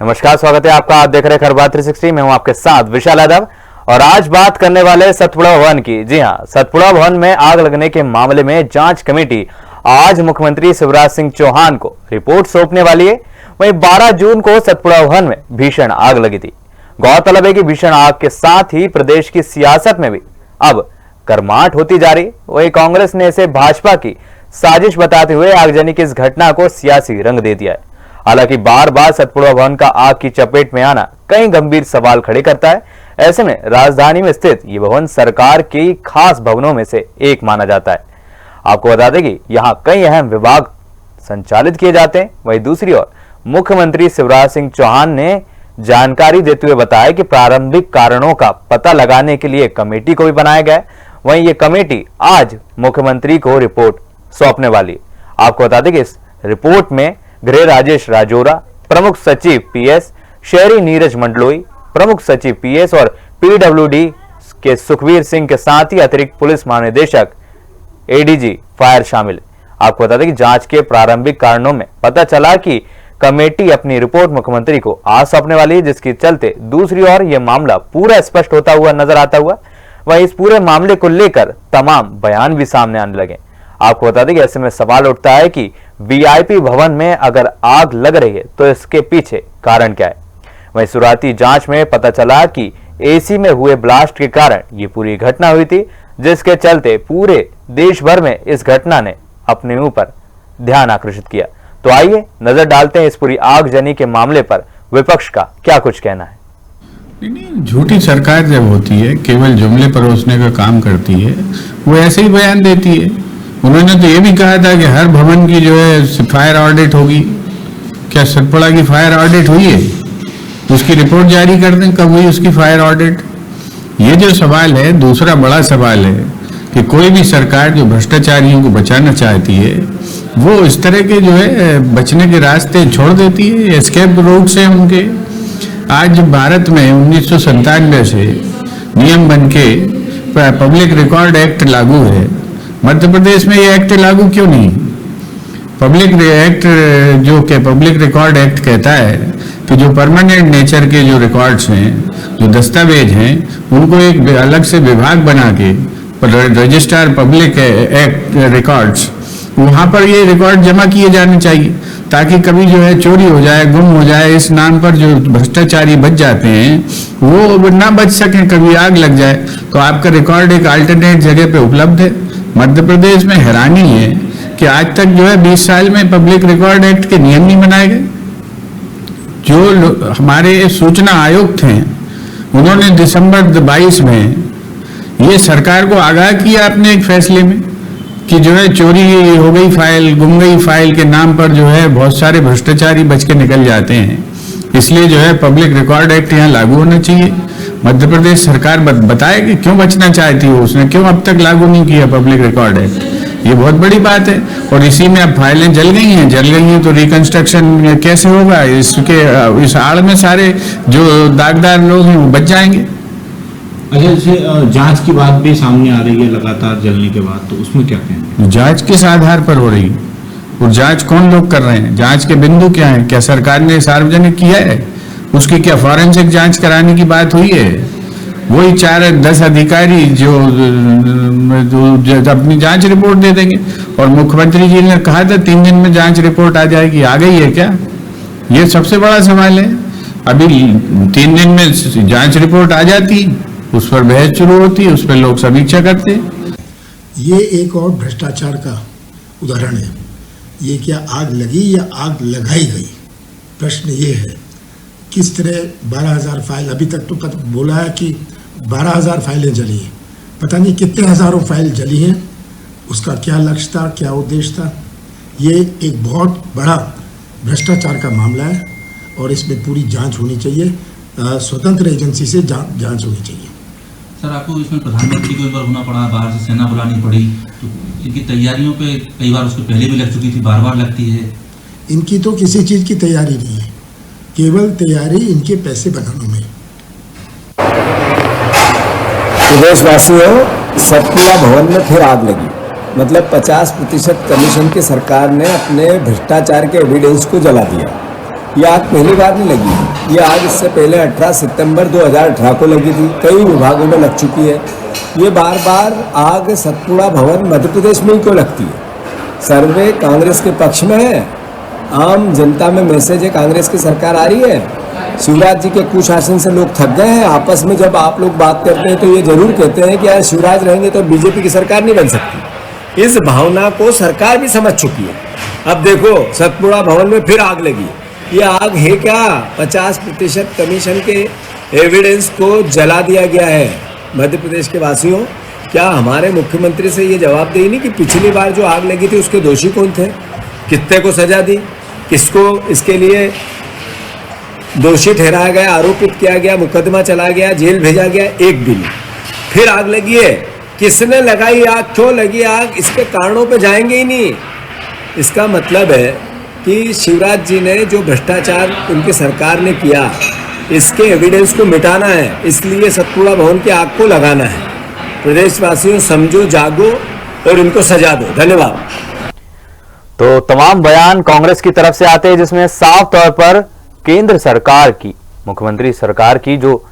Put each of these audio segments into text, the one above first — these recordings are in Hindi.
नमस्कार, स्वागत है आपका। आप देख रहे हैं खबर 360 में हूं आपके साथ विशाल यादव और आज बात करने वाले सतपुड़ा भवन की। जी हां, सतपुड़ा भवन में आग लगने के मामले में जांच कमेटी आज मुख्यमंत्री शिवराज सिंह चौहान को रिपोर्ट सौंपने वाली है। वहीं 12 जून को सतपुड़ा भवन में भीषण आग लगी थी। गौरतलब है कि भीषण आग के साथ ही प्रदेश की सियासत में भी अब गर्माहट होती जा रही। वहीं कांग्रेस ने इसे भाजपा की साजिश बताते हुए आगजनी की इस घटना को सियासी रंग दे दिया है। हालांकि बार बार सतपुड़ा भवन का आग की चपेट में आना कई गंभीर सवाल खड़े करता है। ऐसे में राजधानी में स्थित ये भवन सरकार की खास भवनों में से एक माना जाता है। आपको बता दें कि यहाँ कई अहम विभाग संचालित किए जाते हैं। वहीं दूसरी ओर मुख्यमंत्री शिवराज सिंह चौहान ने जानकारी देते हुए बताया कि प्रारंभिक कारणों का पता लगाने के लिए कमेटी को भी बनाया गया है। वहीं ये कमेटी आज मुख्यमंत्री को रिपोर्ट सौंपने वाली है। आपको बता दें कि इस रिपोर्ट में गृह राजेश राजौरा, प्रमुख सचिव पीएस, शहरी नीरज मंडलोई, प्रमुख सचिव पीएस और पीडब्ल्यूडी के सुखवीर सिंह के साथ ही अतिरिक्त पुलिस महानिदेशक एडीजी फायर शामिल है। आपको बता दें कि जांच के प्रारंभिक कारणों में पता चला कि कमेटी अपनी रिपोर्ट मुख्यमंत्री को आज सौंपने वाली है, जिसके चलते दूसरी ओर यह मामला पूरा स्पष्ट होता हुआ नजर आता हुआ। वहीं इस पूरे मामले को लेकर तमाम बयान भी सामने आने लगे। आपको बता दें कि ऐसे में सवाल उठता है कि वीआईपी भवन में अगर आग लग रही है तो इसके पीछे कारण क्या है। वहीं शुरुआती जांच में पता चला कि एसी में हुए ब्लास्ट के कारण ये पूरी घटना हुई थी, जिसके चलते पूरे देश भर में इस घटना ने अपने ऊपर ध्यान आकर्षित किया। तो आइए नजर डालते हैं इस पूरी आगजनी के मामले पर विपक्ष का क्या कुछ कहना है। नहीं, झूठी सरकार जब होती है, केवल जुमले परोसने का काम करती है, वो ऐसे ही बयान देती है। उन्होंने तो ये भी कहा था कि हर भवन की जो है फायर ऑडिट होगी। क्या सतपुड़ा की फायर ऑडिट हुई है? उसकी रिपोर्ट जारी कर दें कब हुई उसकी फायर ऑडिट। ये जो सवाल है, दूसरा बड़ा सवाल है कि कोई भी सरकार जो भ्रष्टाचारियों को बचाना चाहती है वो इस तरह के जो है बचने के रास्ते छोड़ देती है, एस्केप रूट्स हैं उनके। आज भारत में 1997 से नियम बनके पब्लिक रिकॉर्ड एक्ट लागू है। मध्य प्रदेश में ये एक्ट लागू क्यों नहीं? पब्लिक एक्ट जो के पब्लिक रिकॉर्ड एक्ट कहता है कि जो परमानेंट नेचर के जो रिकॉर्ड्स हैं, जो दस्तावेज हैं, उनको एक अलग से विभाग बना के रजिस्ट्रार पब्लिक एक्ट रिकॉर्ड्स, वहाँ पर ये रिकॉर्ड जमा किए जाने चाहिए ताकि कभी जो है चोरी हो जाए, गुम हो जाए, इस नाम पर जो भ्रष्टाचारी बच जाते हैं वो ना बच सकें। कभी आग लग जाए तो आपका रिकॉर्ड एक अल्टरनेट जगह पे उपलब्ध है। मध्य प्रदेश में हैरानी है कि आज तक जो है 20 साल में पब्लिक रिकॉर्ड एक्ट के नियम नहीं बनाए गए। जो हमारे सूचना आयोग थे, उन्होंने दिसंबर 22 में ये सरकार को आगाह किया अपने एक फैसले में कि जो है चोरी हो गई फाइल, गुम गई फाइल के नाम पर जो है बहुत सारे भ्रष्टाचारी बच के निकल जाते हैं। इसलिए जो है पब्लिक रिकॉर्ड एक्ट यहाँ लागू होना चाहिए। मध्य प्रदेश सरकार बताए कि क्यों बचना चाहती हो, उसने क्यों अब तक लागू नहीं किया पब्लिक रिकॉर्ड एक्ट। ये बहुत बड़ी बात है। और इसी में अब फाइलें जल गई हैं तो रिकंस्ट्रक्शन कैसे होगा? इस आड़ में सारे जो दागदार लोग हैं वो बच जाएंगे। अच्छा, जैसे जांच की बात भी सामने आ रही है लगातार जलने के बाद, तो उसमें क्या कहेंगे? जांच किस आधार पर हो रही है और जांच कौन लोग कर रहे हैं? जांच के बिंदु क्या है? क्या सरकार ने सार्वजनिक किया है? उसकी क्या फॉरेंसिक जांच कराने की बात हुई है? वही 4-10 अधिकारी जो अपनी जांच रिपोर्ट दे देंगे। और मुख्यमंत्री जी ने कहा था 3 दिन में जांच रिपोर्ट आ जाएगी, आ गई है क्या? ये सबसे बड़ा सवाल है। अभी 3 दिन में जांच रिपोर्ट आ जाती, उस पर बहस शुरू होती, उस पर लोग समीक्षा करते। ये एक और भ्रष्टाचार का उदाहरण है। ये क्या आग लगी या आग लगाई गई? प्रश्न ये है किस तरह 12,000 फाइल, अभी तक तो बोला है कि 12,000 फाइलें जली हैं, पता नहीं कितने हजारों फाइल जली हैं। उसका क्या लक्ष्य था, क्या उद्देश्य था? ये एक बहुत बड़ा भ्रष्टाचार का मामला है और इसमें पूरी जांच होनी चाहिए, स्वतंत्र एजेंसी से जांच होनी चाहिए। सर, आपको इसमें प्रधानमंत्री को एक बार होना पड़ा, बाहर से सेना बुलानी पड़ी, तो इनकी तैयारियों पे कई बार उसको पहले भी लग चुकी थी, बार बार लगती है। इनकी तो किसी चीज़ की तैयारी नहीं है, केवल तैयारी इनके पैसे बनाने में। प्रदेशवासियों, सतपुड़ा भवन में फिर आग लगी। मतलब 50% कमीशन की सरकार ने अपने भ्रष्टाचार के एविडेंस को जला दिया। ये आग पहली बार नहीं लगी। ये आग इससे पहले 18 सितंबर 2018 को लगी थी, कई विभागों में लग चुकी है। ये बार बार आग सतपुड़ा भवन मध्य प्रदेश में ही क्यों लगती है? सर्वे कांग्रेस के पक्ष में है, आम जनता में मैसेज है कांग्रेस की सरकार आ रही है। शिवराज जी के कुशासन से लोग थक गए हैं। आपस में जब आप लोग बात करते हैं तो ये जरूर कहते हैं कि यार शिवराज रहेंगे तो बीजेपी की सरकार नहीं बन सकती। इस भावना को सरकार भी समझ चुकी है। अब देखो सतपुड़ा भवन में फिर आग लगी। ये आग है क्या? 50% कमीशन के एविडेंस को जला दिया गया है। मध्य प्रदेश के वासियों, क्या हमारे मुख्यमंत्री से ये जवाबदेही नहीं कि पिछली बार जो आग लगी थी उसके दोषी कौन थे, कितने को सजा दी, किसको इसके लिए दोषी ठहराया गया, आरोपित किया गया, मुकदमा चला गया, जेल भेजा गया? एक भी नहीं। फिर आग लगी है, किसने लगाई आग, क्यों लगी आग, इसके कारणों पे जाएंगे ही नहीं। इसका मतलब है कि शिवराज जी ने जो भ्रष्टाचार उनकी सरकार ने किया, इसके एविडेंस को मिटाना है, इसलिए सतपुड़ा भवन की आग को लगाना है। प्रदेशवासियों समझो, जागो और इनको सजा दो। धन्यवाद। तो तमाम बयान कांग्रेस की तरफ से आते हैं जिसमें साफ तौर पर केंद्र सरकार की, मुख्यमंत्री सरकार की जो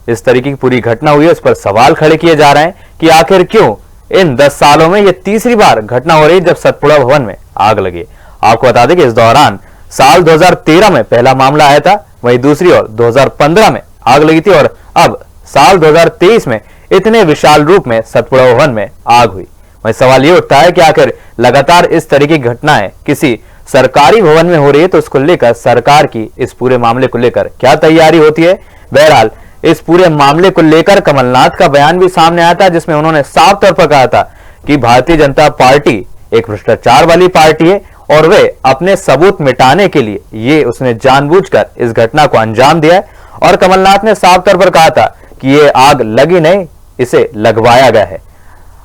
इस तरीके की पूरी घटना हुई है उस पर सवाल खड़े किए जा रहे हैं कि आखिर क्यों इन 10 सालों में यह तीसरी बार घटना हो रही है जब सतपुड़ा भवन में आग लगी। आपको बता दें कि इस दौरान साल 2013 में पहला मामला आया था, वहीं दूसरी ओर 2015 में आग लगी थी और अब साल 2023 में इतने विशाल रूप में सतपुड़ा भवन में आग हुई। वहीं सवाल ये उठता है कि आखिर लगातार इस तरह की घटनाएं किसी सरकारी भवन में हो रही है तो उसको लेकर सरकार की इस पूरे मामले को लेकर क्या तैयारी होती है। बहरहाल इस पूरे मामले को लेकर कमलनाथ का बयान भी सामने आया था जिसमें उन्होंने साफ तौर पर कहा था कि भारतीय जनता पार्टी एक भ्रष्टाचार वाली पार्टी है और वे अपने सबूत मिटाने के लिए ये उसने जानबूझकर इस घटना को अंजाम दिया है। और कमलनाथ ने साफ तौर पर कहा था कि ये आग लगी नहीं, इसे लगवाया गया है।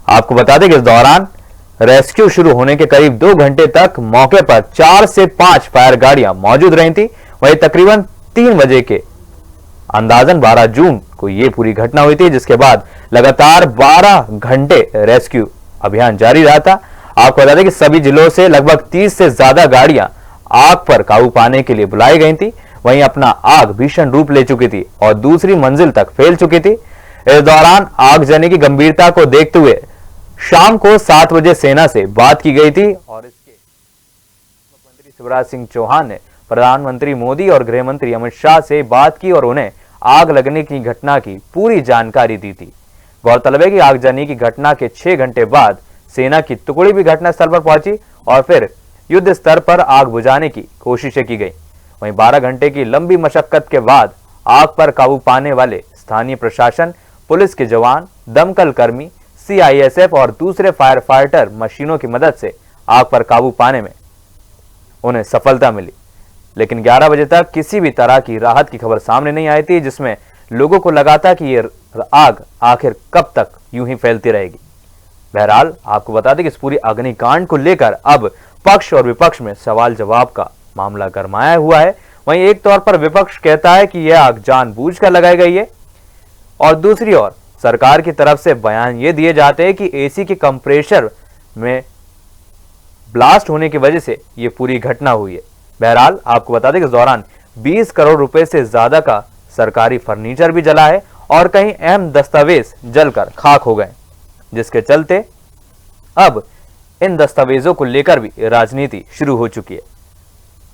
आपको बता दें कि इस दौरान रेस्क्यू शुरू होने के करीब 2 घंटे तक मौके पर 4 से 5 फायर गाड़ियां मौजूद रही थी। वहीं तकरीबन 3 बजे के अंदाजन 12 जून को यह पूरी घटना हुई थी, जिसके बाद लगातार 12 घंटे रेस्क्यू अभियान जारी रहा था। आपको बता दें कि सभी जिलों से लगभग 30 से ज्यादा गाड़ियां आग पर काबू पाने के लिए बुलाई गई थी। वहीं अपना आग भीषण रूप ले चुकी थी और दूसरी मंजिल तक फैल चुकी थी। इस दौरान आगजनी की गंभीरता को देखते हुए शाम को 7 बजे सेना से बात की गई थी और इसके मुख्यमंत्री शिवराज सिंह चौहान ने प्रधानमंत्री मोदी और गृह मंत्री अमित शाह से बात की और उन्हें आग लगने की घटना की पूरी जानकारी दी थी। गौरतलब है कि आगजनी की घटना के 6 घंटे बाद सेना की टुकड़ी भी घटनास्थल पर पहुंची और फिर युद्ध स्तर पर आग बुझाने की कोशिशें की गई। वहीं 12 घंटे की लंबी मशक्कत के बाद आग पर काबू पाने वाले स्थानीय प्रशासन, पुलिस के जवान, दमकल कर्मी, सीआईएसएफ और दूसरे फायर फाइटर मशीनों की मदद से आग पर काबू पाने में उन्हें सफलता मिली। लेकिन 11 बजे तक किसी भी तरह की राहत की खबर सामने नहीं आई थी, जिसमें लोगों को लगा था कि यह आग आखिर कब तक यूं ही फैलती रहेगी। बहरहाल आपको बता दें कि इस पूरी अग्निकांड को लेकर अब पक्ष और विपक्ष में सवाल जवाब का मामला गरमाया हुआ है। वहीं एक तौर पर विपक्ष कहता है कि यह आग जानबूझकर लगाई गई है और दूसरी ओर सरकार की तरफ से बयान ये दिए जाते हैं कि एसी के कंप्रेसर में ब्लास्ट होने की वजह से यह पूरी घटना हुई है। बहरहाल आपको बता दें कि इस दौरान 20 करोड़ रुपए से ज्यादा का सरकारी फर्नीचर भी जला है और कई अहम दस्तावेज जलकर खाक हो गए, जिसके चलते अब इन दस्तावेजों को लेकर भी राजनीति शुरू हो चुकी है।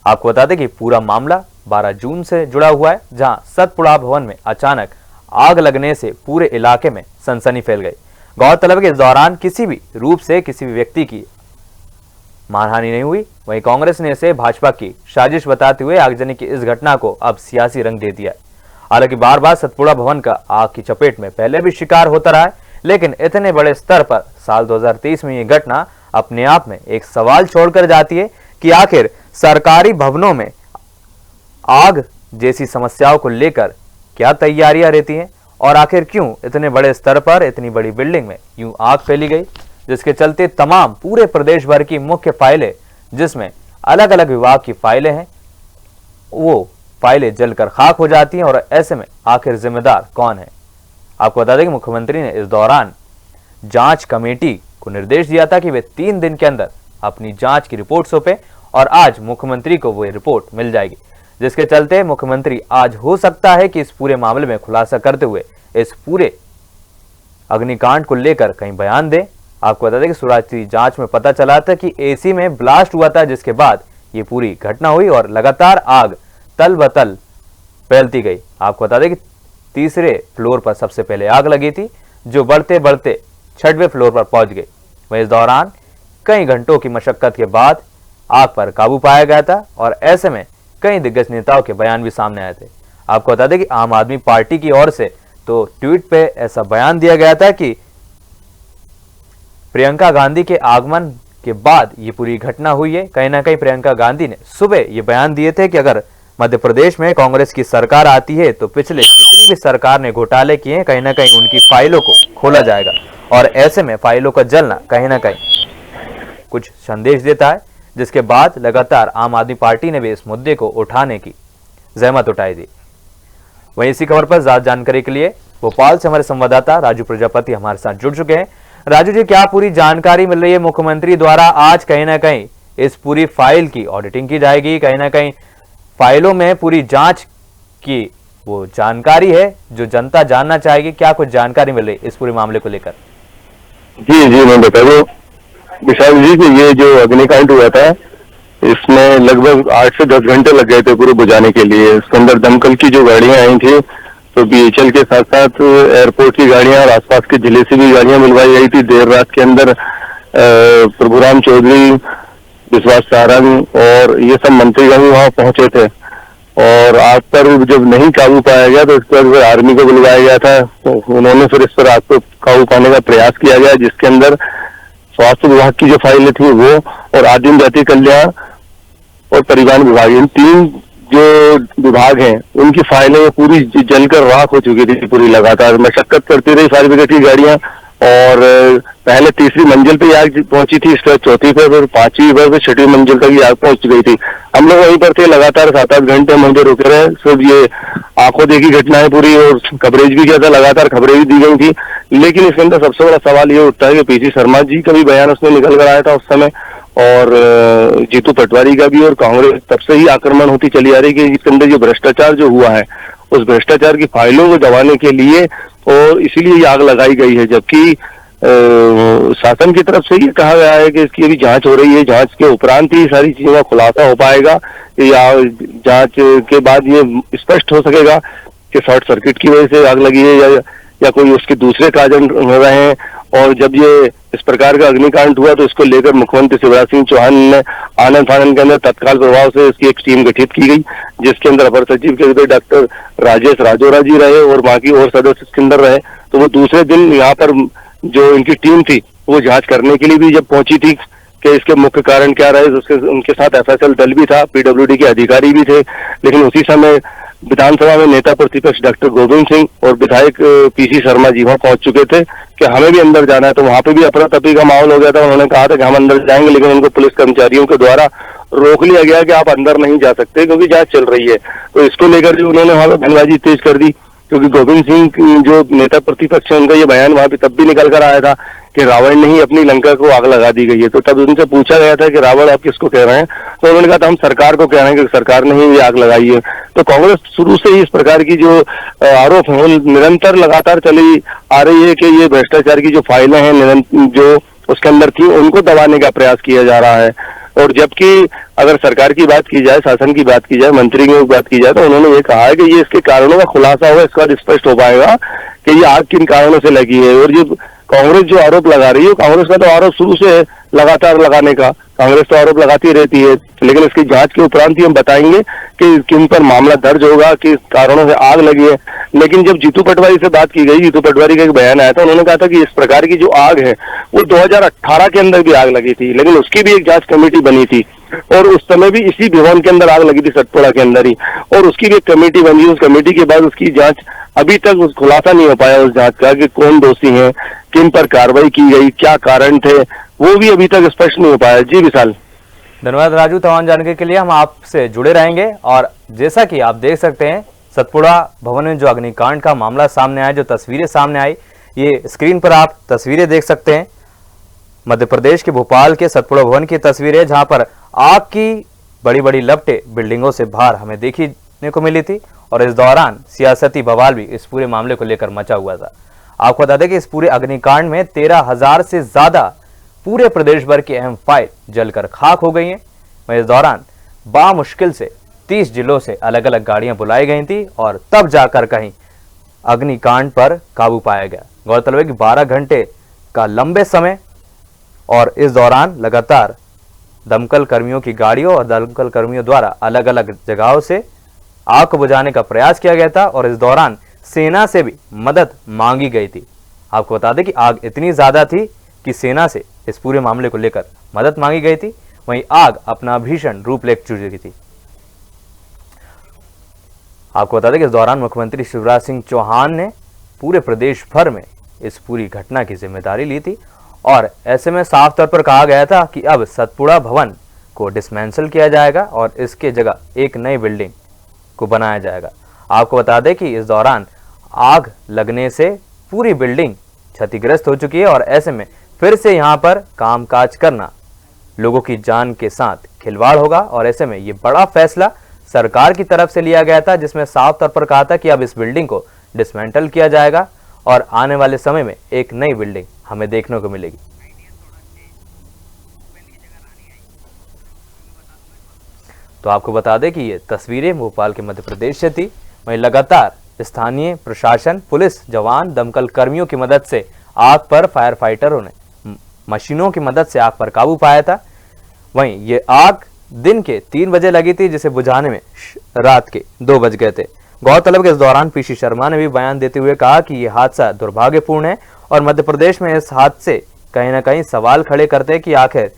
आपको बता दें कि पूरा मामला 12 जून से जुड़ा हुआ है, जहां सतपुड़ा भवन में अचानक आग लगने से पूरे इलाके में सनसनी फैल गई। गौरतलब है कि इस दौरान किसी भी रूप से किसी भी व्यक्ति की मानहानि नहीं हुई। वहीं कांग्रेस ने इसे भाजपा की साजिश बताते हुए आगजनी की इस घटना को अब सियासी रंग दे दिया है। हालांकि बार बार सतपुड़ा भवन का आग की चपेट में पहले भी शिकार होता रहा है, लेकिन इतने बड़े स्तर पर साल 2023 में यह घटना अपने आप में एक सवाल छोड़कर जाती है कि आखिर सरकारी भवनों में आग जैसी समस्याओं को लेकर क्या तैयारियां रहती हैं और आखिर क्यों इतने बड़े स्तर पर इतनी बड़ी बिल्डिंग में यूं आग फैली गई, जिसके चलते तमाम पूरे प्रदेश भर की मुख्य फाइलें, जिसमें अलग अलग विभाग की फाइलें हैं, वो फाइलें जलकर खाक हो जाती हैं। और ऐसे में आखिर जिम्मेदार कौन है? आपको बता दें कि मुख्यमंत्री ने इस दौरान जांच कमेटी को निर्देश दिया था कि वे 3 दिन के अंदर अपनी जांच की रिपोर्ट सौंपे और आज मुख्यमंत्री को वो रिपोर्ट मिल जाएगी, जिसके चलते मुख्यमंत्री आज हो सकता है कि इस पूरे मामले में खुलासा करते हुए इस पूरे अग्निकांड को लेकर कहीं बयान दें। आपको बता दें कि शुरुआती जांच में पता चला था कि एसी में ब्लास्ट हुआ था, जिसके बाद ये पूरी घटना हुई और लगातार आग तल बतल फैलती गई। आपको बता दें कि तीसरे फ्लोर पर सबसे पहले आग लगी थी, जो बढ़ते बढ़ते 6वें फ्लोर पर पहुंच गई। वहीं इस दौरान कई घंटों की मशक्कत के बाद आग पर काबू पाया गया था और ऐसे में कई दिग्गज नेताओं के बयान भी सामने आए थे। आपको बता दें कि आम आदमी पार्टी की ओर से तो ट्वीट पे ऐसा बयान दिया गया था कि प्रियंका गांधी के आगमन के बाद ये पूरी घटना हुई है। कहीं ना कहीं प्रियंका गांधी ने सुबह ये बयान दिए थे कि अगर मध्य प्रदेश में कांग्रेस की सरकार आती है तो पिछले जितनी भी सरकार ने घोटाले किए हैं, कहीं ना कहीं उनकी फाइलों को खोला जाएगा और ऐसे में फाइलों का जलना कहीं ना कहीं कुछ संदेश देता है, जिसके बाद लगातार आम आदमी पार्टी ने भी इस मुद्दे को उठाने की जहमत उठाई थी। वहीं इसी खबर पर ज्यादा जानकारी के लिए भोपाल से हमारे संवाददाता राजू प्रजापति हमारे साथ जुड़ चुके हैं। राजू जी, क्या पूरी जानकारी मिल रही है? मुख्यमंत्री द्वारा आज कहीं ना कहीं इस पूरी फाइल की ऑडिटिंग की जाएगी, कहीं ना कहीं फाइलों में पूरी जांच की वो जानकारी है जो जनता जानना चाहेगी। क्या कुछ जानकारी मिल रही है इस पूरे मामले को लेकर? जी मैं बता दूं विशाल जी कि ये जो अग्निकांड हुआ था इसमें लगभग 8 से 10 घंटे लग गए थे पूरे बुझाने के लिए। इसके अंदर दमकल की जो गाड़ियां आई थी तो बीएचएल के साथ साथ एयरपोर्ट की गाड़ियां और आसपास की जिले से भी गाड़ियां मिलवाई गई थी। देर रात के अंदर प्रभुराम चौधरी, विश्वास सारंग और ये सब मंत्रीगण वहां पहुंचे थे और आग पर जब नहीं काबू पाया गया तो इस पर आर्मी को बुलवाया गया था। तो उन्होंने फिर इस पर आग को काबू पाने का प्रयास किया गया, जिसके अंदर स्वास्थ्य विभाग की जो फाइलें थी वो और आदिम जाति कल्याण और परिवहन विभाग, इन 3 जो विभाग हैं उनकी फाइलें पूरी जलकर राख हो चुकी थी। पूरी लगातार मशक्कत करती रही फायर ब्रिगेड की गाड़ियां और पहले 3री मंजिल पे आग पहुंची थी, इसके बाद 4थी पर, फिर 5वीं पर, फिर 6वीं मंजिल तक ये आग पहुंच गई थी। हम लोग वहीं पर थे, लगातार 7-8 घंटे हम उधर रुके रहे। सब ये आंखों देखी घटनाएं पूरी और कवरेज भी किया था, लगातार खबरें भी दी गई थी। लेकिन इसके अंदर सबसे बड़ा सवाल ये उठता है कि पीसी शर्मा जी का भी बयान उसमें निकल कर आया था उस समय और जीतू पटवारी का भी, और कांग्रेस तब से ही आक्रमण होती चली आ रही कि इसके अंदर जो भ्रष्टाचार जो हुआ है उस भ्रष्टाचार की फाइलों को दबाने के लिए और इसीलिए ये आग लगाई गई है। जबकि शासन की तरफ से ये कहा गया है कि इसकी अभी जांच हो रही है, जांच के उपरांत ही सारी चीजों का खुलासा हो पाएगा या जांच के बाद ये स्पष्ट हो सकेगा कि शॉर्ट सर्किट की वजह से आग लगी है या कोई उसके दूसरे कारण हो रहे हैं। और जब ये इस प्रकार का अग्निकांड हुआ तो इसको लेकर मुख्यमंत्री शिवराज सिंह चौहान ने आनंद फानंद के अंदर तत्काल प्रभाव से इसकी एक टीम गठित की गई, जिसके अंदर अपर सचिव के रूप में डॉक्टर राजेश राजौरा जी रहे और बाकी और सदस्य इसके अंदर रहे। तो वो दूसरे दिन यहाँ पर जो इनकी टीम थी वो जांच करने के लिए भी जब पहुंची थी कि इसके मुख्य कारण क्या रहे, उसके उनके साथ एफएसएल दल भी था, पीडब्ल्यूडी के अधिकारी भी थे। लेकिन उसी समय विधानसभा में नेता प्रतिपक्ष डॉक्टर गोविंद सिंह और विधायक पीसी शर्मा जी वहां पहुंच चुके थे कि हमें भी अंदर जाना है। तो वहां पे भी अफरा तफरी का माहौल हो गया था। उन्होंने कहा था कि हम अंदर जाएंगे, लेकिन उनको पुलिस कर्मचारियों के द्वारा रोक लिया गया कि आप अंदर नहीं जा सकते क्योंकि जांच चल रही है। तो इसको लेकर जो उन्होंने वहां पर बयानबाजी तेज कर दी, क्योंकि गोविंद सिंह जो नेता प्रतिपक्ष है उनका ये बयान वहां पे तब भी निकल कर आया था कि रावण ने ही अपनी लंका को आग लगा दी गई है। तो तब उनसे पूछा गया था कि रावण आप किसको कह रहे हैं, तो उन्होंने कहा था हम सरकार को कह रहे हैं कि सरकार ने ही आग लगाई है। तो कांग्रेस शुरू से ही इस प्रकार की जो आरोप है वो निरंतर लगातार चली आ रही है कि ये भ्रष्टाचार की जो फाइलें हैं जो उसके अंदर थी उनको दबाने का प्रयास किया जा रहा है। और जबकि अगर सरकार की बात की जाए, शासन की बात की जाए, मंत्रियों की बात की जाए, तो उन्होंने ये कहा है कि ये इसके कारणों का खुलासा होगा, इसके बाद स्पष्ट हो पाएगा कि ये आग किन कारणों से लगी है। और ये कांग्रेस जो आरोप लगा रही है, कांग्रेस का तो आरोप शुरू से है लगातार लगाने का, कांग्रेस तो आरोप लगाती रहती है। लेकिन इसकी जांच के उपरांत ही हम बताएंगे कि किन पर मामला दर्ज होगा, किस कारणों से आग लगी है। लेकिन जब जीतू पटवारी से बात की गई, जीतू पटवारी का एक बयान आया था, उन्होंने कहा था कि इस प्रकार की जो आग है वो 2018 के अंदर भी आग लगी थी, लेकिन उसकी भी एक जांच कमेटी बनी थी और उस समय भी इसी भवन के अंदर आग लगी थी, सतपुड़ा के अंदर ही, और उसकी भी एक कमेटी बनी। उस कमेटी के बाद उसकी जांच अभी तक उस खुलासा नहीं हो पाया उस जांच का कि कौन दोषी है, किन पर कार्रवाई की गई, क्या कारण थे, वो भी अभी तक स्पष्ट नहीं हो पाया। जी विशाल। धन्यवाद राजू, तमाम जानकारी के लिए हम आपसे जुड़े रहेंगे। और जैसा कि आप देख सकते हैं सतपुड़ा भवन में जो अग्निकांड का मामला सामने आया, जो तस्वीरें सामने आई, ये स्क्रीन पर आप तस्वीरें देख सकते हैं। मध्य प्रदेश के भोपाल के सतपुड़ा भवन की तस्वीरें, जहां पर आग की बड़ी बड़ी लपटें बिल्डिंगों से बाहर हमें देखने को मिली थी और इस दौरान सियासती बवाल भी इस पूरे मामले को लेकर मचा हुआ था। आपको बता दें कि इस पूरे अग्निकांड में 13,000 से ज्यादा पूरे प्रदेश भर की अहम फाइल जलकर खाक हो गई हैं। वहीं इस दौरान बामुश्किल से 30 जिलों से अलग अलग गाड़ियां बुलाई गई थी और तब जाकर कहीं अग्निकांड पर काबू पाया गया। गौरतलब है कि 12 घंटे का लंबे समय और इस दौरान लगातार दमकल कर्मियों की गाड़ियों और दमकल कर्मियों द्वारा अलग अलग जगहों से आग को बुझाने का प्रयास किया गया था और इस दौरान सेना से भी मदद मांगी गई थी। आपको बता दें कि आग इतनी ज्यादा थी कि सेना से इस पूरे मामले को लेकर मदद मांगी गई थी। वहीं आग अपना भीषण रूप ले चुकी थी। आपको बता दें कि इस दौरान मुख्यमंत्री शिवराज सिंह चौहान ने पूरे प्रदेश भर में इस पूरी घटना की जिम्मेदारी ली थी और ऐसे में साफ तौर पर कहा गया था कि अब सतपुड़ा भवन को डिसमेंटल किया जाएगा और इसके जगह एक नई बिल्डिंग को बनाया जाएगा। आपको बता दें कि इस दौरान आग लगने से पूरी बिल्डिंग क्षतिग्रस्त हो चुकी है और ऐसे में फिर से यहां पर कामकाज करना लोगों की जान के साथ खिलवाड़ होगा और ऐसे में ये बड़ा फैसला सरकार की तरफ से लिया गया था, जिसमें साफ तौर पर कहा था कि अब इस बिल्डिंग को डिसमेंटल किया जाएगा और आने वाले समय में एक नई बिल्डिंग हमें देखने को मिलेगी। तो आपको बता दें कि ये तस्वीरें भोपाल के मध्य प्रदेश से थी। वहीं लगातार स्थानीय प्रशासन, पुलिस जवान, दमकल कर्मियों की मदद से आग पर फायर फाइटरों ने मशीनों की मदद से आग पर काबू पाया था। वहीं ये आग दिन के 3 बजे लगी थी, जिसे बुझाने में रात के 2 बज गए थे। गौरतलब के इस दौरान पीसी शर्मा ने भी बयान देते हुए कहा कि यह हादसा दुर्भाग्यपूर्ण है और मध्य प्रदेश में इस हादसे कहीं ना कहीं सवाल खड़े करते हैं कि आखिर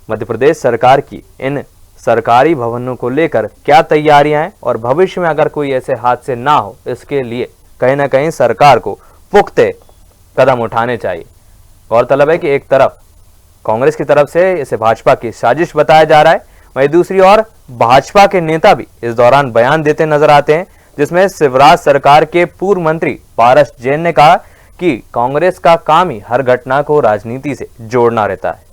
मध्य प्रदेश सरकार की इन सरकारी भवनों को लेकर क्या तैयारियां हैं और भविष्य में अगर कोई ऐसे हादसे ना हो इसके लिए कहीं ना कहीं सरकार को पुख्ते कदम उठाने चाहिए। गौरतलब है कि एक तरफ कांग्रेस की तरफ से इसे भाजपा की साजिश बताया जा रहा है, वहीं दूसरी ओर भाजपा के नेता भी इस दौरान बयान देते नजर आते हैं, जिसमें शिवराज सरकार के पूर्व मंत्री पारस जैन ने कहा कि कांग्रेस का काम ही हर घटना को राजनीति से जोड़ना रहता है।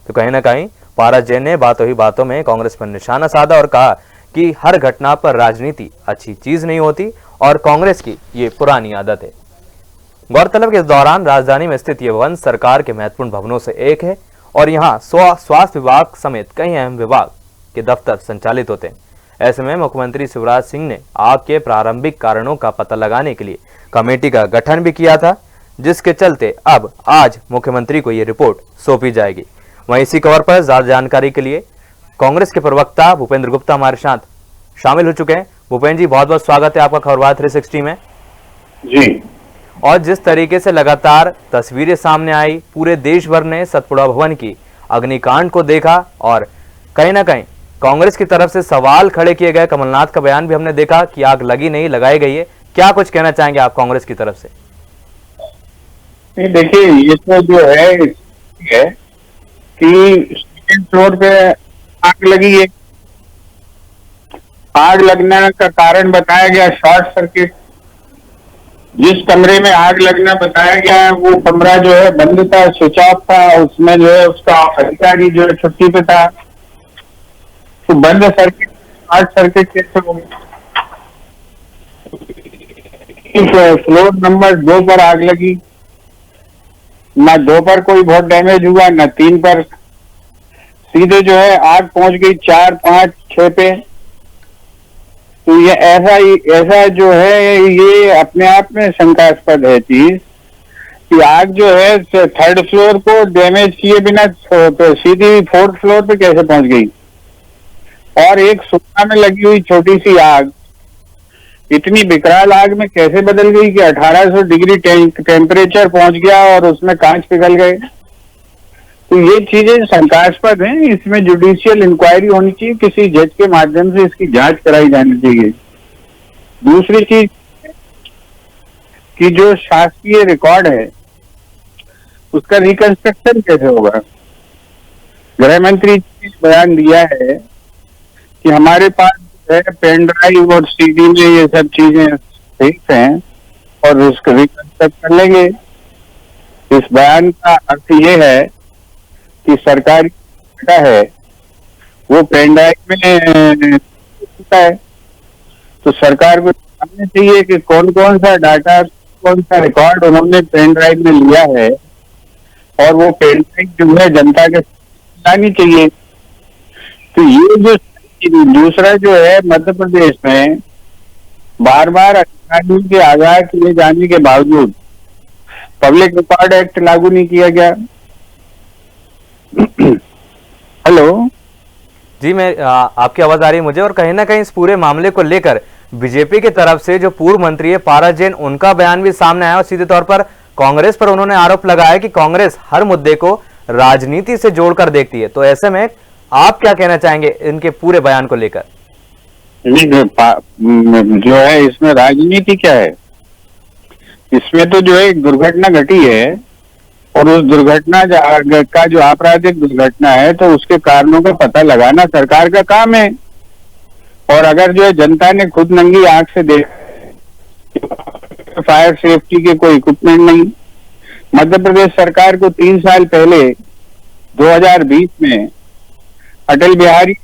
तो कहीं ना कहीं पारस जैन ने बातों ही बातों में कांग्रेस पर निशाना साधा और कहा कि हर घटना पर राजनीति अच्छी चीज नहीं होती और कांग्रेस की ये पुरानी आदत है। गौरतलब के इस दौरान राजधानी में स्थित ये भवन सरकार के महत्वपूर्ण भवनों से एक है और यहाँ स्वास्थ्य विभाग समेत कई अहम विभाग के दफ्तर संचालित होते हैं। ऐसे में मुख्यमंत्री शिवराज सिंह ने आग के प्रारंभिक कारणों का पता लगाने के लिए कमेटी का गठन भी किया था, जिसके चलते अब आज मुख्यमंत्री को ये रिपोर्ट सौंपी जाएगी। वहीं इसी खबर पर ज्यादा जानकारी के लिए कांग्रेस के प्रवक्ता भूपेंद्र गुप्ता हमारे साथ शामिल हो चुके हैं। भूपेंद्र जी, बहुत बहुत स्वागत है आपका खबरबाज 360 में। जी। और जिस तरीके से लगातार तस्वीरें सामने आई, पूरे देश भर ने सतपुड़ा भवन की अग्निकांड को देखा और कहीं ना कहीं कांग्रेस की तरफ से सवाल खड़े किए गए। कमलनाथ का बयान भी हमने देखा कि आग लगी नहीं, लगाई गई है। क्या कुछ कहना चाहेंगे आप कांग्रेस की तरफ से? देखिए, ये तो जो है कि सेकंड फ्लोर पे आग लगी है। आग लगने का कारण बताया गया शॉर्ट सर्किट। जिस कमरे में आग लगना बताया गया वो कमरा जो है बंद था, स्विच ऑफ था। उसमें जो है उसका अधिकारी जो है छुट्टी पे था। तो बंद सर्किट शॉर्ट सर्किट कैसे हो गया? फ्लोर नंबर 2 पर आग लगी। ना 2 पर कोई बहुत डैमेज हुआ, ना 3 पर। सीधे जो है आग पहुंच गई 4, 5, 6 पे। तो ये ऐसा जो है ये अपने आप में शंकास्पद है चीज कि आग जो है 3rd फ्लोर को डैमेज किए बिना तो सीधी 4th फ्लोर पे कैसे पहुंच गई। और एक सोफा में लगी हुई छोटी सी आग इतनी विकराल आग में कैसे बदल गई कि 1800 डिग्री टेम्परेचर पहुंच गया और उसमें कांच पिघल गए। तो ये चीजें शंकास्पद हैं। इसमें जुडिशियल इंक्वायरी होनी चाहिए, किसी जज के माध्यम से इसकी जांच कराई जानी चाहिए। दूसरी चीज कि जो शासकीय रिकॉर्ड है उसका रिकंस्ट्रक्शन कैसे होगा। गृह मंत्री ने बयान दिया है कि हमारे पास है पेन ड्राइव और सीडी में ये सब चीजें ठीक हैं और उसको रिकंस्ट्रक्ट कर लेंगे। इस बयान का अर्थ ये है कि सरकार है वो पेन ड्राइव में होता है। तो सरकार को जानना चाहिए कि कौन कौन सा डाटा, कौन सा रिकॉर्ड उन्होंने पेन ड्राइव में लिया है, और वो पेन ड्राइव जो है जनता के लानी चाहिए। तो ये जो दूसरा जो है, मध्य प्रदेश में बार बार अधिकारियों के आगाह किए जाने के बावजूद पब्लिक रिकॉर्ड एक्ट लागू नहीं किया गया। हेलो जी, मैं आपकी आवाज आ रही है मुझे। और कहीं ना कहीं इस पूरे मामले को लेकर बीजेपी की तरफ से जो पूर्व मंत्री है पारा जैन, उनका बयान भी सामने आया और सीधे तौर पर कांग्रेस पर उन्होंने आरोप लगाया कि कांग्रेस हर मुद्दे को राजनीति से जोड़कर देखती है। तो ऐसे में आप क्या कहना चाहेंगे इनके पूरे बयान को लेकर? जो है इसमें राजनीति क्या है? इसमें तो जो है एक दुर्घटना घटी है, और उस दुर्घटना का जो आपराधिक दुर्घटना है, तो उसके कारणों का पता लगाना सरकार का काम है। और अगर जो है जनता ने खुद नंगी आंख से देखा फायर सेफ्टी के कोई इक्विपमेंट नहीं, मध्य प्रदेश सरकार को 3 साल पहले 2020 में Atal Bihari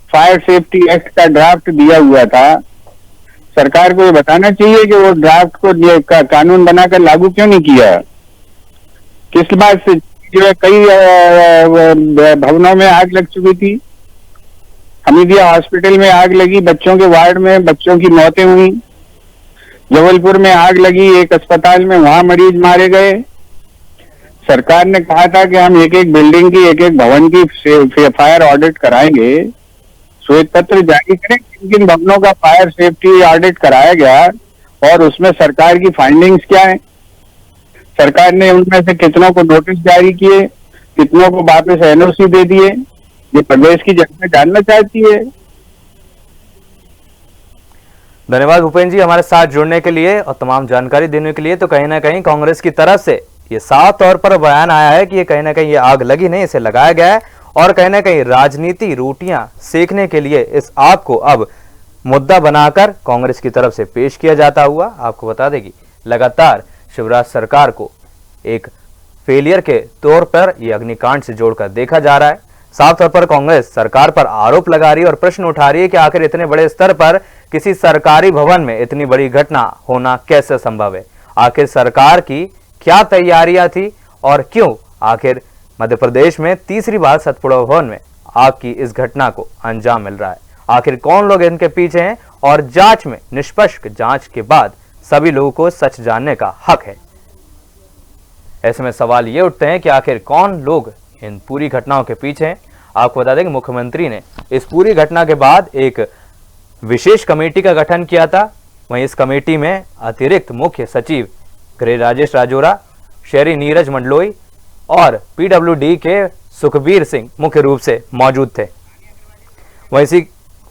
fire safety act का ड्राफ्ट दिया हुआ था। सरकार को ये बताना चाहिए कि वो ड्राफ्ट को कानून बनाकर लागू क्यों नहीं किया। किस बात से जो है कई भवनों में आग लग चुकी थी। हमीदिया हॉस्पिटल में आग लगी, बच्चों के वार्ड में बच्चों की मौतें हुई। जबलपुर में आग लगी एक अस्पताल में, वहां मरीज मारे गए। सरकार ने कहा था कि हम एक एक बिल्डिंग की, एक एक भवन की फायर ऑडिट कराएंगे, श्वेत पत्र जारी करें किन किन भवनों का फायर सेफ्टी ऑडिट कराया गया और उसमें सरकार की फाइंडिंग्स क्या है। सरकार ने उनमें से कितनों को नोटिस जारी किए, कितनों को वापस एनओसी दे दिए, ये प्रदेश की जनता जानना चाहती है। धन्यवाद भूपेंद्र जी हमारे साथ जुड़ने के लिए और तमाम जानकारी देने के लिए। तो कहीं ना कहीं कांग्रेस की तरफ से ये साफ तौर पर बयान आया है कि ये कहीं ना कहीं ये आग लगी नहीं, इसे लगाया गया है और कहीं ना कहीं राजनीति रोटियां सेकने के लिए इस आग को अब मुद्दा बनाकर कांग्रेस की तरफ से पेश किया जाता हुआ। आपको बता दें कि लगातार शिवराज सरकार को एक फेलियर के तौर पर यह अग्निकांड से जोड़कर देखा जा रहा है। साफ तौर पर कांग्रेस सरकार पर आरोप लगा रही है और प्रश्न उठा रही है कि आखिर इतने बड़े स्तर पर किसी सरकारी भवन में इतनी बड़ी घटना होना कैसे संभव है। आखिर सरकार की क्या तैयारियां थी और क्यों आखिर मध्य प्रदेश में तीसरी बार सतपुड़ा भवन में आग की इस घटना को अंजाम मिल रहा है। आखिर कौन लोग इनके पीछे हैं और जांच में निष्पक्ष जांच के बाद सभी लोगों को सच जानने का हक है। ऐसे में सवाल ये उठते हैं कि आखिर कौन लोग इन पूरी घटनाओं के पीछे हैं। आपको बता दें कि मुख्यमंत्री ने इस पूरी घटना के बाद एक विशेष कमेटी का गठन किया था। वहीं इस कमेटी में अतिरिक्त मुख्य सचिव गृह राजेश राजौरा, शहरी नीरज मंडलोई और पीडब्ल्यूडी के सुखबीर सिंह मुख्य रूप से मौजूद थे। वहीं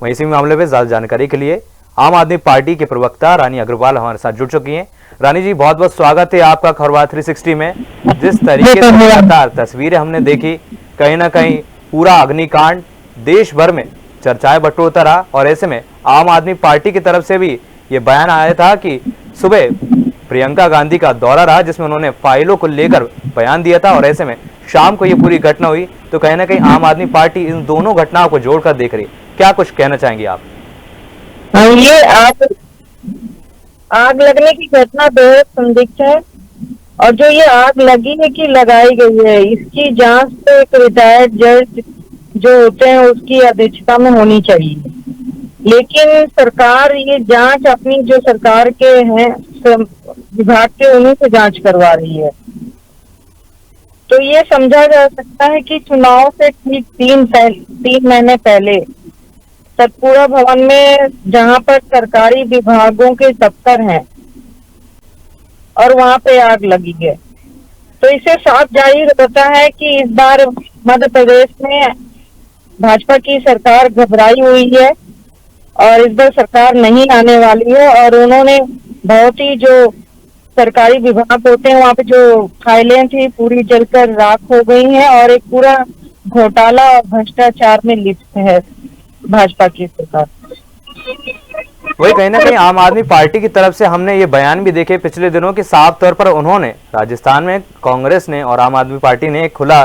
इसी मामले में ज्यादा जानकारी के लिए आम आदमी पार्टी के प्रवक्ता रानी अग्रवाल हमारे साथ जुड़ चुकी हैं। रानी जी बहुत बहुत स्वागत है आपका खबरबात 360 में। जिस तरीके से लगातार तस्वीरें हमने देखी, कहीं ना कहीं पूरा अग्निकांड देश भर में चर्चाएं बटोरता रहा और ऐसे में आम आदमी पार्टी की तरफ से भी ये बयान आया था कि सुबह प्रियंका गांधी का दौरा रहा जिसमें उन्होंने फाइलों को लेकर बयान दिया था और ऐसे में शाम को ये पूरी घटना हुई। तो कहीं ना कहीं आम आदमी पार्टी इन दोनों घटनाओं को जोड़कर देख रही है। क्या कुछ कहना चाहेंगे आप? ये आग लगने की घटना बेहद संदिग्ध है और जो ये आग लगी है कि लगाई गई है, इसकी जांच तो एक रिटायर्ड जज जो होते हैं उसकी अध्यक्षता में होनी चाहिए। लेकिन सरकार ये जांच अपनी जो सरकार के हैं विभाग के उन्हीं से जांच करवा रही है। तो ये समझा जा सकता है कि चुनाव से ठीक 3 महीने पहले सतपुड़ा भवन में जहां पर सरकारी विभागों के दफ्तर हैं और वहां पे आग लगी है, तो इससे साफ जाहिर होता है कि इस बार मध्य प्रदेश में भाजपा की सरकार घबराई हुई है और इस बार सरकार नहीं आने वाली है। और उन्होंने बहुत ही जो सरकारी विभाग होते हैं वहां पे जो फाइलें थी पूरी जलकर राख हो गई हैं और एक पूरा घोटाला और भ्रष्टाचार में लिप्त है भाजपा की सरकार। वही कहीं ना कहीं आम आदमी पार्टी की तरफ से हमने ये बयान भी देखे पिछले दिनों कि साफ तौर पर उन्होंने राजस्थान में कांग्रेस ने और आम आदमी पार्टी ने एक खुला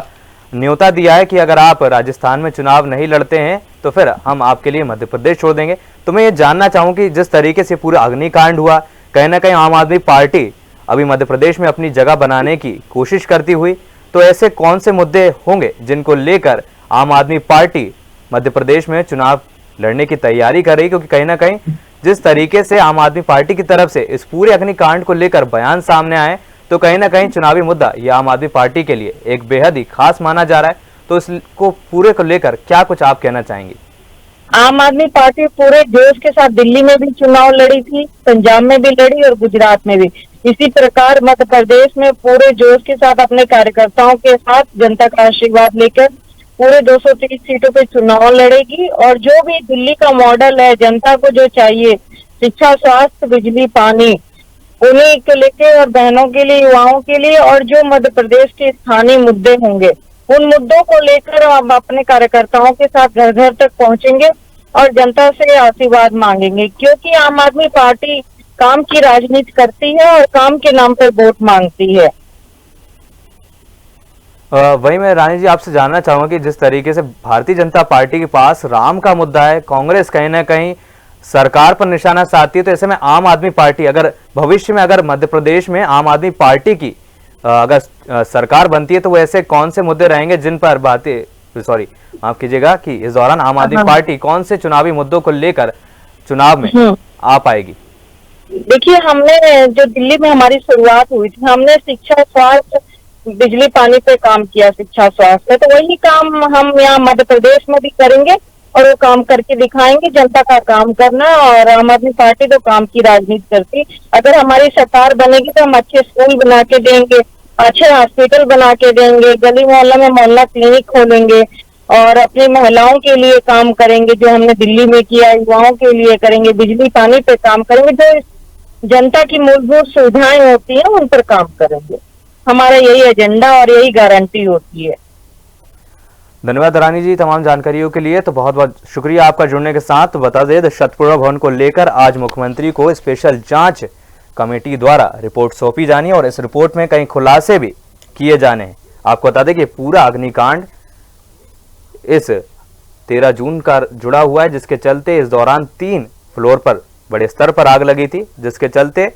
न्योता दिया है कि अगर आप राजस्थान में चुनाव नहीं लड़ते हैं तो फिर हम आपके लिए मध्य प्रदेश छोड़ देंगे। तो मैं ये जानना चाहूँ कि जिस तरीके से पूरा अग्निकांड हुआ, कहीं ना कहीं आम आदमी पार्टी अभी मध्य प्रदेश में अपनी जगह बनाने की कोशिश करती हुई, तो ऐसे कौन से मुद्दे होंगे जिनको लेकर आम आदमी पार्टी मध्य प्रदेश में चुनाव लड़ने की तैयारी कर रही? क्योंकि कहीं ना कहीं जिस तरीके से आम आदमी पार्टी की तरफ से इस पूरे अग्निकांड को लेकर बयान सामने आए, तो कहीं ना कहीं चुनावी मुद्दा ये आम आदमी पार्टी के लिए एक बेहद ही खास माना जा रहा है। तो इसको पूरे को लेकर क्या कुछ आप कहना चाहेंगे? आम आदमी पार्टी पूरे जोश के साथ दिल्ली में भी चुनाव लड़ी थी, पंजाब में भी लड़ी और गुजरात में भी। इसी प्रकार मध्य प्रदेश में पूरे जोश के साथ अपने कार्यकर्ताओं के साथ जनता का आशीर्वाद लेकर पूरे 230 सीटों पे चुनाव लड़ेगी। और जो भी दिल्ली का मॉडल है, जनता को जो चाहिए, शिक्षा, स्वास्थ्य, बिजली, पानी, उन्हीं को लेके और बहनों के लिए, युवाओं के लिए, और जो मध्य प्रदेश के स्थानीय मुद्दे होंगे उन मुद्दों को लेकर हम अपने कार्यकर्ताओं के साथ घर घर तक पहुंचेंगे और जनता से आशीर्वाद मांगेंगे। क्योंकि आम आदमी पार्टी काम की राजनीति करती है और काम के नाम पर वोट मांगती है। वही मैं रानी जी आपसे जानना चाहूंगा कि जिस तरीके से भारतीय जनता पार्टी के पास राम का मुद्दा है, कांग्रेस कहीं ना कहीं सरकार पर निशाना साधती है, तो ऐसे में आम आदमी पार्टी अगर भविष्य में अगर मध्य प्रदेश में आम आदमी पार्टी की अगर सरकार बनती है तो वो ऐसे कौन से मुद्दे रहेंगे जिन पर माफ कीजिएगा कि इस दौरान आम आदमी पार्टी कौन से चुनावी मुद्दों को लेकर चुनाव में आ पाएगी? देखिए, हमने जो दिल्ली में हमारी शुरुआत हुई थी, हमने शिक्षा, स्वास्थ्य, बिजली, पानी पे काम किया। शिक्षा, स्वास्थ्य, तो वही काम हम यहाँ मध्य प्रदेश में भी करेंगे और वो काम करके दिखाएंगे। जनता का काम करना, और आम आदमी पार्टी तो काम की राजनीति करती। अगर हमारी सरकार बनेगी तो हम अच्छे स्कूल बना के देंगे, अच्छे हॉस्पिटल बना के देंगे, गली मोहल्ला में मोहल्ला क्लिनिक खोलेंगे और अपनी महिलाओं के लिए काम करेंगे जो हमने दिल्ली में किया, युवाओं के लिए करेंगे, बिजली पानी पे काम करेंगे, जो जनता की मूलभूत सुविधाएं होती हैं उन पर काम करेंगे। हमारा यही एजेंडा और यही गारंटी होती है। धन्यवाद रानी जी तमाम जानकारियों के लिए। तो बहुत बहुत शुक्रिया आपका जुड़ने के साथ। तो बता दें, सतपुड़ा भवन को लेकर आज मुख्यमंत्री को स्पेशल जांच कमेटी द्वारा रिपोर्ट सौंपी जानी है और इस रिपोर्ट में कई खुलासे भी किए जाने हैं। आपको बता दें कि पूरा अग्निकांड इस 13 जून का जुड़ा हुआ है, जिसके चलते इस दौरान 3 फ्लोर पर बड़े स्तर पर आग लगी थी, जिसके चलते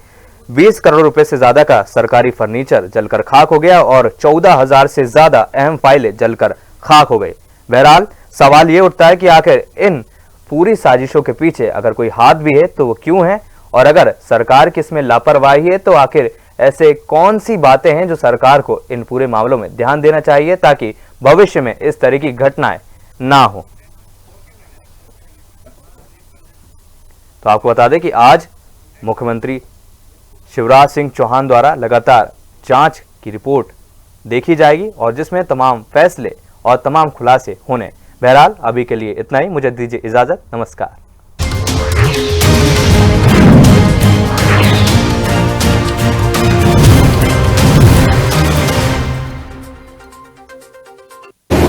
20 करोड़ रुपए से ज्यादा का सरकारी फर्नीचर जलकर खाक हो गया और 14,000 से ज्यादा अहम फाइलें जलकर खाक हो गई। बहरहाल सवाल ये उठता है कि आखिर इन पूरी साजिशों के पीछे अगर कोई हाथ भी है तो वो क्यों है, और अगर सरकार की इसमें लापरवाही है तो आखिर ऐसे कौन सी बातें हैं जो सरकार को इन पूरे मामलों में ध्यान देना चाहिए ताकि भविष्य में इस तरह की घटनाएं ना हो। तो आपको बता दें कि आज मुख्यमंत्री शिवराज सिंह चौहान द्वारा लगातार जांच की रिपोर्ट देखी जाएगी और जिसमें तमाम फैसले और तमाम खुलासे होने। बहरहाल अभी के लिए इतना ही, मुझे दीजिए इजाजत, नमस्कार।